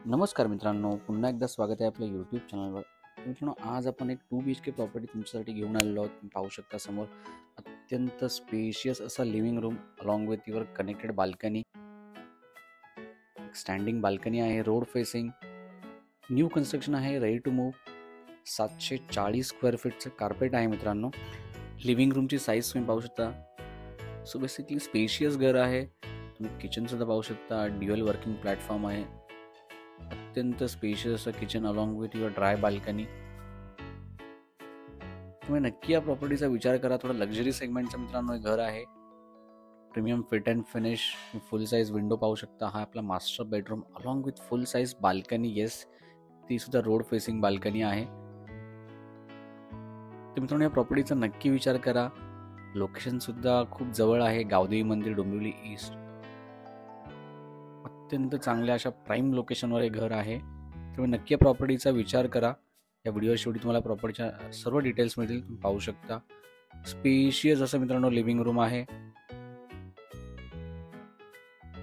नमस्कार मित्रांनो, पुन्हा एकदा स्वागत आहे आपल्या यूट्यूब चॅनलवर. मित्रांनो, आज आपण एक 2 BHK प्रॉपर्टी तुमच्यासाठी घेऊन आलेलो आहोत. तुम्ही पाहू शकता समोर अत्यंत स्पेशियस असा living room along with your connected balcony. Standing balcony आहे, रोड फेसिंग, न्यू कन्स्ट्रक्शन आहे, रेडी टू मूव्ह. 740 स्क्वेअर फीटचं कार्पेट आहे मित्रांनो. लिव्हिंग रूमची साईज तुम्ही पाहू शकता. सो बेसिकली स्पेशियस घर आहे. तुम्ही किचनसुद्धा पाहू शकता. ड्युअल वर्किंग प्लॅटफॉर्म आहे. अत्यंत स्पेशियस असं kitchen along with your dry balcony. तुम्ही नक्की या प्रॉपर्टीचा विचार करा. थोडं लक्झरी सेगमेंटचं मित्रांनो हे घर आहे. Premium fit and finish, full size window पाहू शकता. हा आपला master bedroom along with full size balcony. Yes, ती सुद्धा रोड फेसिंग बाल्कनी आहे. तर मित्रांनो या प्रॉपर्टीचा नक्की विचार करा. लोकेशन सुद्धा खूप जवळ आहे. गावदेवी मंदिर, डोंबिवली ईस्ट. अत्यंत चांगल्या अशा प्राईम लोकेशनवर हे घर आहे. तुम्ही नक्की या प्रॉपर्टीचा विचार करा. या व्हिडिओ शेवटी तुम्हाला प्रॉपर्टीच्या सर्व डिटेल्स मिळतील. तुम्ही पाहू शकता. स्पेशियस असं मित्रांनो लिव्हिंग रूम आहे.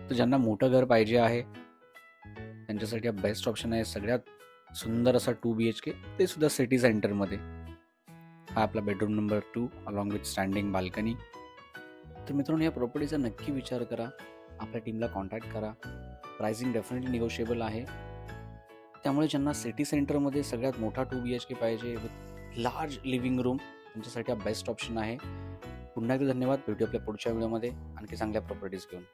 तर ज्यांना मोठं घर पाहिजे आहे त्यांच्यासाठी हा बेस्ट ऑप्शन आहे. सगळ्यात सुंदर असा 2 BHK, ते सुद्धा सिटी सेंटरमध्ये. हा आपला bedroom number 2 along with standing balcony. तर मित्रांनो या प्रॉपर्टीचा नक्की विचार करा. आपल्या टीमला कॉन्टॅक्ट करा. प्राइसिंग डेफिनेटली निगोशिएबल आहे. त्यामुळे ज्यांना सिटी सेंटरमध्ये सगळ्यात मोठा 2 BHK पाहिजे विथ लार्ज लिव्हिंग रूम, त्यांच्यासाठी हा बेस्ट ऑप्शन आहे. पुन्हा एकदा धन्यवाद. भेटू आपल्या पुढच्या व्हिडिओमध्ये आणखी चांगल्या प्रॉपर्टीज घेऊन.